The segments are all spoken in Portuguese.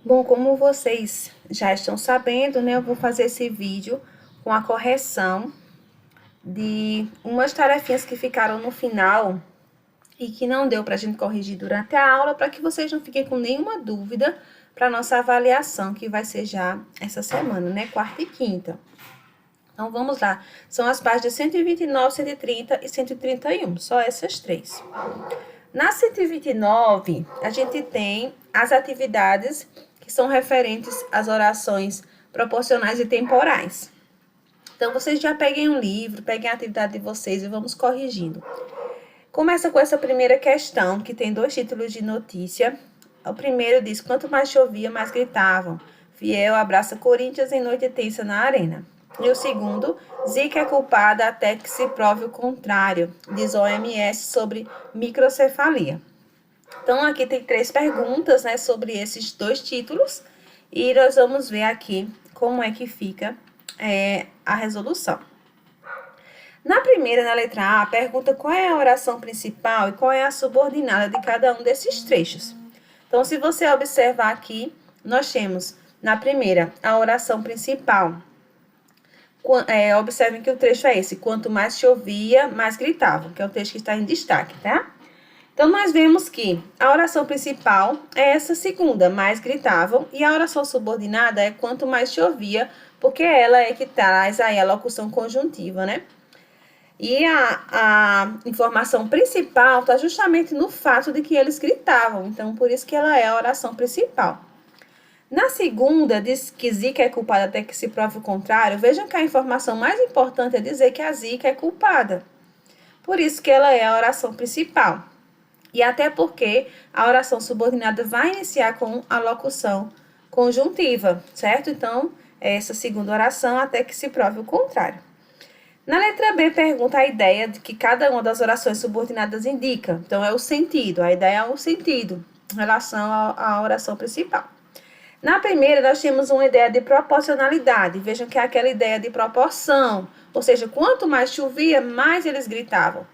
Bom, como vocês já estão sabendo, né, eu vou fazer esse vídeo com a correção de umas tarefinhas que ficaram no final e que não deu para a gente corrigir durante a aula, para que vocês não fiquem com nenhuma dúvida para nossa avaliação, que vai ser já essa semana, né, quarta e quinta. Então, vamos lá. São as páginas 129, 130 e 131, só essas três. Na 129, a gente tem as atividades que são referentes às orações proporcionais e temporais. Então, vocês já peguem um livro, peguem a atividade de vocês e vamos corrigindo. Começa com essa primeira questão, que tem dois títulos de notícia. O primeiro diz: quanto mais chovia, mais gritavam. Fiel abraça Corinthians em noite tensa na arena. E o segundo: Zika é culpada até que se prove o contrário, diz OMS sobre microcefalia. Então, aqui tem três perguntas, né, sobre esses dois títulos. E nós vamos ver aqui como é que fica a resolução. Na primeira, na letra A, pergunta qual é a oração principal e qual é a subordinada de cada um desses trechos. Então, se você observar aqui, nós temos, na primeira, a oração principal. Observem que o trecho é esse: quanto mais chovia, mais gritavam, que é o trecho que está em destaque, tá? Então, nós vemos que a oração principal é essa segunda, mais gritavam, e a oração subordinada é quanto mais chovia, porque ela é que traz aí a locução conjuntiva, né? E a informação principal está justamente no fato de que eles gritavam, então por isso que ela é a oração principal. Na segunda, diz que Zika é culpada até que se prove o contrário. Vejam que a informação mais importante é dizer que a Zika é culpada. Por isso que ela é a oração principal. E até porque a oração subordinada vai iniciar com a locução conjuntiva, certo? Então, essa segunda oração até que se prove o contrário. Na letra B, pergunta a ideia de que cada uma das orações subordinadas indica. Então, é o sentido. A ideia é o sentido em relação à oração principal. Na primeira, nós temos uma ideia de proporcionalidade. Vejam que é aquela ideia de proporção. Ou seja, quanto mais chovia, mais eles gritavam.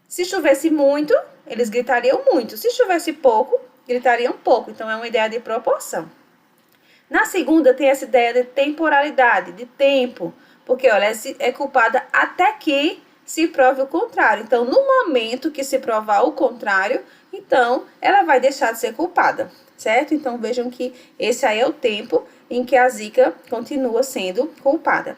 Se chovesse muito, eles gritariam muito. Se chovesse pouco, gritariam pouco. Então, é uma ideia de proporção. Na segunda, tem essa ideia de temporalidade, de tempo. Porque, olha, é culpada até que se prove o contrário. Então, no momento que se provar o contrário, então, ela vai deixar de ser culpada, certo? Então, vejam que esse aí é o tempo em que a Zika continua sendo culpada.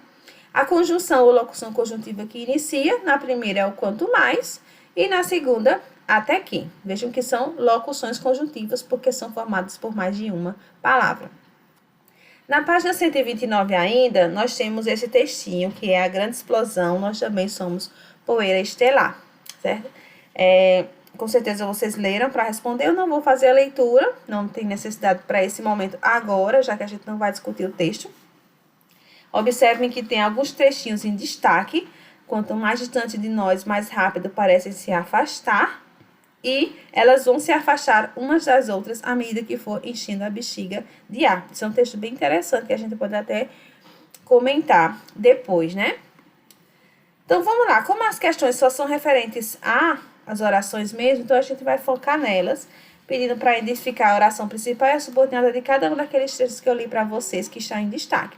A conjunção ou locução conjuntiva que inicia, na primeira é o quanto mais, e na segunda, até que. Vejam que são locuções conjuntivas, porque são formadas por mais de uma palavra. Na página 129 ainda, nós temos esse textinho, que é a grande explosão, nós também somos poeira estelar, certo? Com certeza vocês leram para responder, eu não vou fazer a leitura, não tem necessidade para esse momento agora, já que a gente não vai discutir o texto. Observem que tem alguns trechinhos em destaque, quanto mais distante de nós, mais rápido parecem se afastar, e elas vão se afastar umas das outras à medida que for enchendo a bexiga de ar. Isso é um texto bem interessante que a gente pode até comentar depois, né? Então, vamos lá. Como as questões só são referentes às orações mesmo, então a gente vai focar nelas, pedindo para identificar a oração principal e a subordinada de cada um daqueles textos que eu li para vocês, que está em destaque.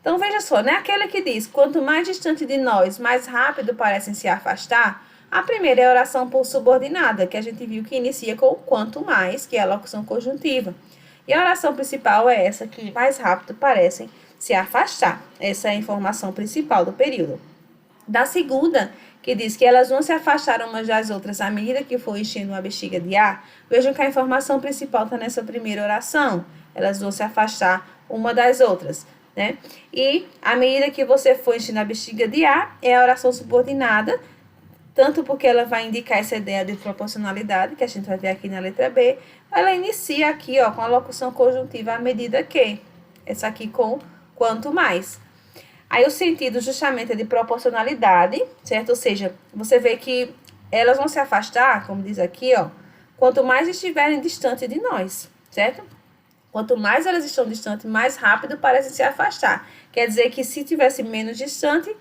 Então, veja só, né? Aquele que diz, quanto mais distante de nós, mais rápido parecem se afastar. A primeira é a oração por subordinada, que a gente viu que inicia com o quanto mais, que é a locução conjuntiva. E a oração principal é essa, que mais rápido parecem se afastar. Essa é a informação principal do período. Da segunda, que diz que elas vão se afastar umas das outras à medida que for enchendo uma bexiga de ar, vejam que a informação principal está nessa primeira oração. Elas vão se afastar uma das outras, né? E à medida que você for enchendo a bexiga de ar, é a oração subordinada, tanto porque ela vai indicar essa ideia de proporcionalidade, que a gente vai ver aqui na letra B, ela inicia aqui, ó, com a locução conjuntiva à medida que, essa aqui com quanto mais. Aí o sentido justamente é de proporcionalidade, certo? Ou seja, você vê que elas vão se afastar, como diz aqui, ó, quanto mais estiverem distante de nós, certo? Quanto mais elas estão distantes, mais rápido parece se afastar. Quer dizer que se tivesse menos distante,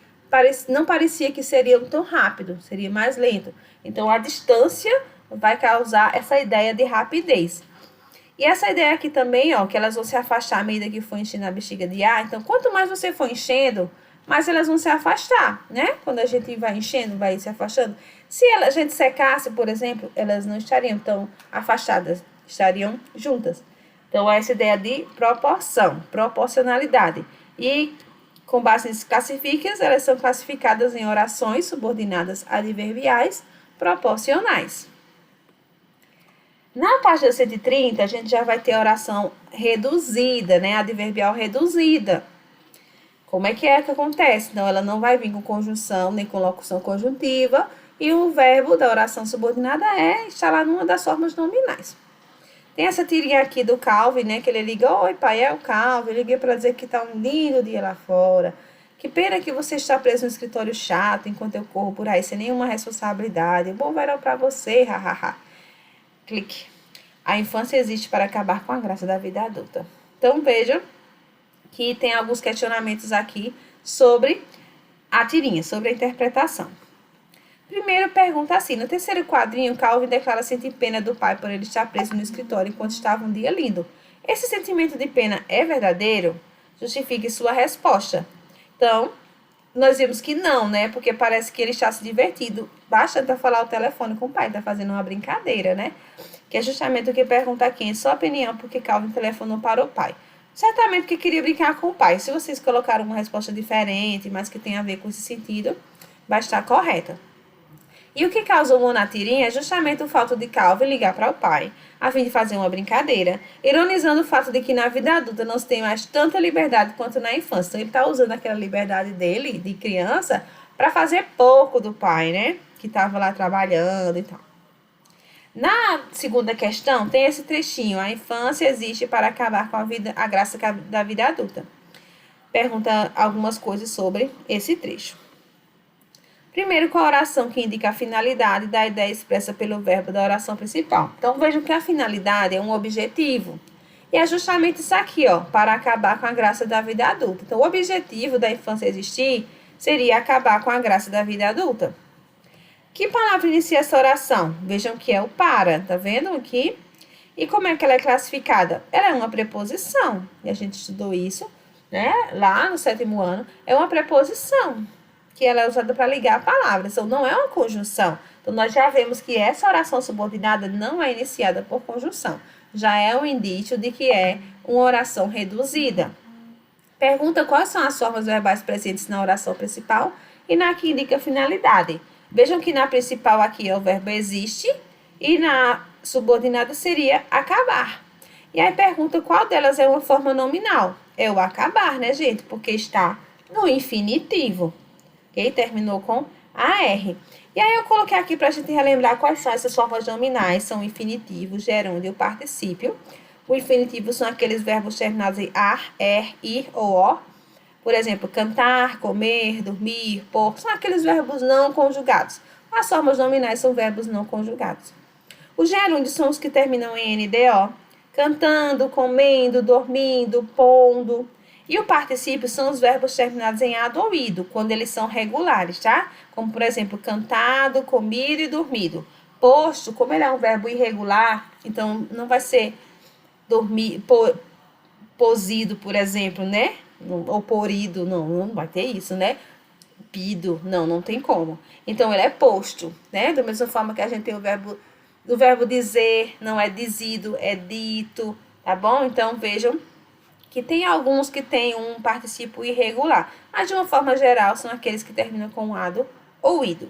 não parecia que seria tão rápido, seria mais lento. Então, a distância vai causar essa ideia de rapidez. E essa ideia aqui também, ó, que elas vão se afastar à medida que for enchendo a bexiga de ar. Então, quanto mais você for enchendo, mais elas vão se afastar, né? Quando a gente vai enchendo, vai se afastando. Se a gente secasse, por exemplo, elas não estariam tão afastadas, estariam juntas. Então, essa ideia de proporção, proporcionalidade. E, com base nisso classificas, elas são classificadas em orações subordinadas adverbiais proporcionais. Na página 130, a gente já vai ter a oração reduzida, né? Adverbial reduzida. Como é que acontece? Então, ela não vai vir com conjunção, nem com locução conjuntiva, e o verbo da oração subordinada está lá numa das formas nominais. Tem essa tirinha aqui do Calvin, né? Que ele liga, oi pai, é o Calvin, eu liguei para dizer que tá um lindo dia lá fora. Que pena que você está preso no escritório chato, enquanto eu corro por aí sem nenhuma responsabilidade. Bom verão para você, hahaha. Clique. A infância existe para acabar com a graça da vida adulta. Então, vejam que tem alguns questionamentos aqui sobre a tirinha, sobre a interpretação. Primeiro, pergunta assim, no terceiro quadrinho, Calvin declara sentir pena do pai por ele estar preso no escritório enquanto estava um dia lindo. Esse sentimento de pena é verdadeiro? Justifique sua resposta. Então, nós vimos que não, né? Porque parece que ele está se divertindo bastante para falar ao telefone com o pai, está fazendo uma brincadeira, né? Que é justamente o que pergunta aqui, em sua opinião, porque Calvin telefonou para o pai. Certamente porque queria brincar com o pai. Se vocês colocaram uma resposta diferente, mas que tem a ver com esse sentido, vai estar correta. E o que causou na tirinha é justamente o fato de Calvin ligar para o pai, a fim de fazer uma brincadeira, ironizando o fato de que na vida adulta não se tem mais tanta liberdade quanto na infância. Então, ele está usando aquela liberdade dele, de criança, para fazer pouco do pai, né? Que estava lá trabalhando e tal. Na segunda questão, tem esse trechinho. A infância existe para acabar com a graça da vida adulta. Pergunta algumas coisas sobre esse trecho. Primeiro, qual a oração que indica a finalidade da ideia expressa pelo verbo da oração principal? Então, vejam que a finalidade é um objetivo. E é justamente isso aqui, ó, para acabar com a graça da vida adulta. Então, o objetivo da infância existir seria acabar com a graça da vida adulta. Que palavra inicia essa oração? Vejam que é o para, tá vendo aqui? E como é que ela é classificada? Ela é uma preposição, e a gente estudou isso, né, lá no 7º ano. É uma preposição, que ela é usada para ligar a palavra, então não é uma conjunção. Então, nós já vemos que essa oração subordinada não é iniciada por conjunção. Já é um indício de que é uma oração reduzida. Pergunta quais são as formas verbais presentes na oração principal e na que indica finalidade. Vejam que na principal aqui o verbo existe e na subordinada seria acabar. E aí pergunta qual delas é uma forma nominal. É o acabar, né, gente? Porque está no infinitivo. Ok? Terminou com AR. E aí eu coloquei aqui para a gente relembrar quais são essas formas nominais. São o infinitivo, gerúndio e o particípio. O infinitivo são aqueles verbos terminados em ar, ir ou o. Por exemplo, cantar, comer, dormir, pôr. São aqueles verbos não conjugados. As formas nominais são verbos não conjugados. Os gerúndios são os que terminam em NDO. Cantando, comendo, dormindo, pondo. E o particípio são os verbos terminados em ado ou ido, quando eles são regulares, tá? Como, por exemplo, cantado, comido e dormido. Posto, como ele é um verbo irregular, então não vai ser dormir, posido, por exemplo, né? Ou porido, não vai ter isso, né? Pido, não tem como. Então, ele é posto, né? Da mesma forma que a gente tem o verbo dizer, não é dizido, é dito, tá bom? Então, vejam que tem alguns que têm um particípio irregular, mas de uma forma geral são aqueles que terminam com ado ou ido.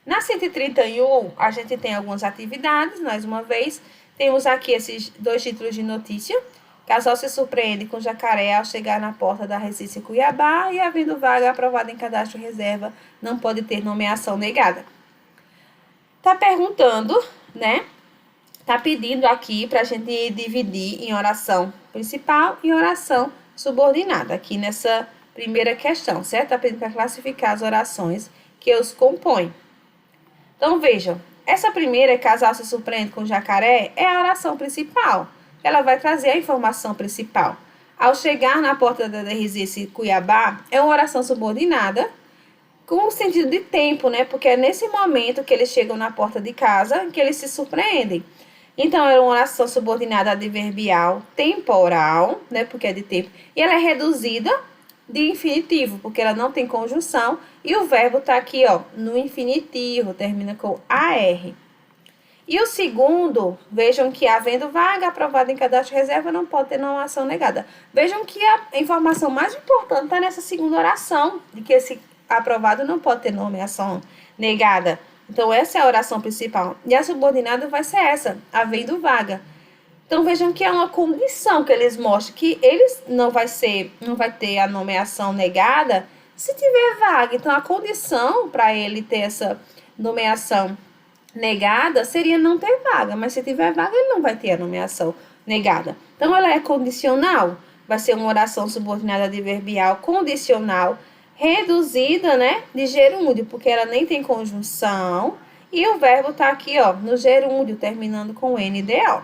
Na 131, a gente tem algumas atividades, mais uma vez, temos aqui esses 2 títulos de notícia. Casal se surpreende com jacaré ao chegar na porta da residência Cuiabá e, havendo vaga aprovada em cadastro reserva, não pode ter nomeação negada. Tá perguntando, né? Tá pedindo aqui para a gente dividir em oração principal e oração subordinada, aqui nessa primeira questão, certo? Tá pedindo para classificar as orações que os compõem. Então, vejam, essa primeira, casal se surpreende com jacaré, é a oração principal. Ela vai trazer a informação principal. Ao chegar na porta da residência Cuiabá, é uma oração subordinada, com o sentido de tempo, né? Porque é nesse momento que eles chegam na porta de casa que eles se surpreendem. Então, é uma oração subordinada adverbial temporal, né? Porque é de tempo. E ela é reduzida de infinitivo, porque ela não tem conjunção. E o verbo está aqui, ó, no infinitivo, termina com AR. E o segundo, vejam que havendo vaga aprovada em cadastro reserva, não pode ter nomeação negada. Vejam que a informação mais importante está nessa segunda oração, de que esse aprovado não pode ter nomeação negada. Então, essa é a oração principal. E a subordinada vai ser essa, havendo vaga. Então, vejam que é uma condição que eles mostram, que eles não vai ter a nomeação negada se tiver vaga. Então, a condição para ele ter essa nomeação negada seria não ter vaga, mas se tiver vaga, ele não vai ter a nomeação negada. Então, ela é condicional, vai ser uma oração subordinada adverbial condicional, reduzida, né, de gerúndio, porque ela nem tem conjunção, e o verbo tá aqui, ó, no gerúndio, terminando com NDO.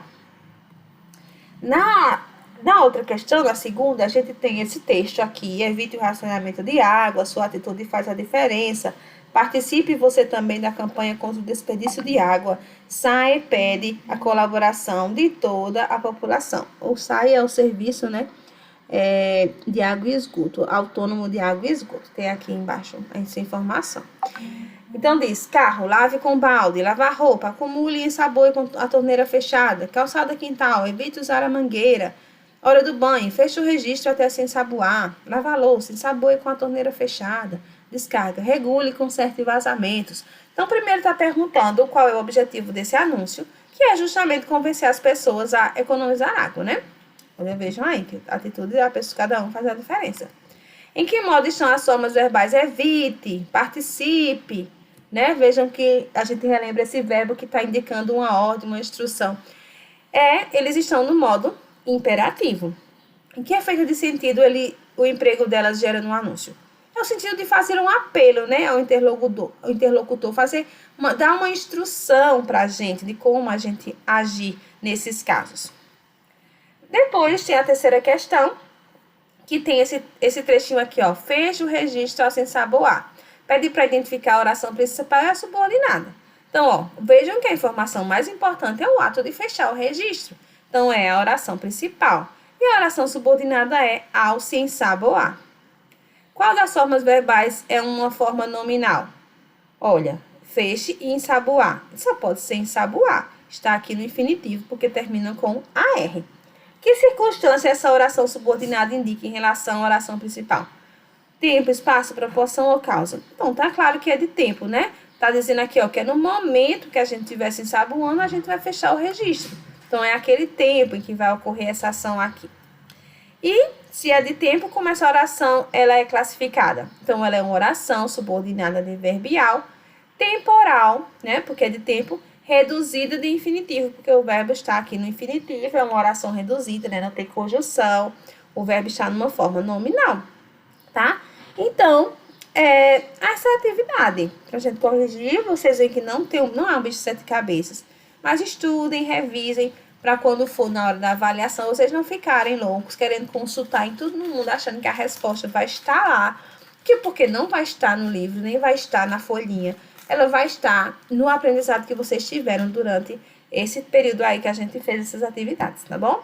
Na outra questão, na segunda, a gente tem esse texto aqui: evite o racionamento de água, sua atitude faz a diferença. Participe você também da campanha contra o desperdício de água. SAE pede a colaboração de toda a população. O SAE é o serviço, né, de água e esgoto, autônomo de água e esgoto. Tem aqui embaixo essa informação. Então diz: carro, lave com balde, lavar roupa, acumule em sabor com a torneira fechada, calçada quintal, evite usar a mangueira. Hora do banho, feche o registro até se ensaboar. Lava a louça, ensaboe com a torneira fechada. Descarga, regule com certos vazamentos. Então, primeiro está perguntando qual é o objetivo desse anúncio, que é justamente convencer as pessoas a economizar água, né? Vejam aí que a atitude da pessoa, cada um faz a diferença. Em que modo estão as formas verbais? Evite, participe, né? Vejam que a gente relembra esse verbo que está indicando uma ordem, uma instrução. Eles estão no modo imperativo. Em que efeito de sentido o emprego delas gera no anúncio? É o sentido de fazer um apelo, né, ao interlocutor, dar uma instrução para a gente de como a gente agir nesses casos. Depois tem a terceira questão, que tem esse trechinho aqui, ó: feche o registro ao se ensaboar. Pede para identificar a oração principal e a subordinada. Então, ó, vejam que a informação mais importante é o ato de fechar o registro. Então, é a oração principal. E a oração subordinada é ao se ensaboar. Qual das formas verbais é uma forma nominal? Olha, feche e ensaboar. Só pode ser ensaboar. Está aqui no infinitivo, porque termina com AR. Que circunstância essa oração subordinada indica em relação à oração principal? Tempo, espaço, proporção ou causa? Então, tá claro que é de tempo, né? Tá dizendo aqui, ó, que é no momento que a gente estiver se ensaboando, a gente vai fechar o registro. Então, é aquele tempo em que vai ocorrer essa ação aqui. E, se é de tempo, como essa oração ela é classificada? Então, ela é uma oração subordinada adverbial, temporal, né? Porque é de tempo, reduzida de infinitivo, porque o verbo está aqui no infinitivo, é uma oração reduzida, né? Não tem conjunção, o verbo está numa forma nominal, tá? Então, essa atividade, pra gente corrigir, vocês veem que não é um bicho de 7 cabeças, mas estudem, revisem, para quando for na hora da avaliação, vocês não ficarem loucos, querendo consultar em todo mundo, achando que a resposta vai estar lá, porque não vai estar no livro, nem vai estar na folhinha, ela vai estar no aprendizado que vocês tiveram durante esse período aí que a gente fez essas atividades, tá bom?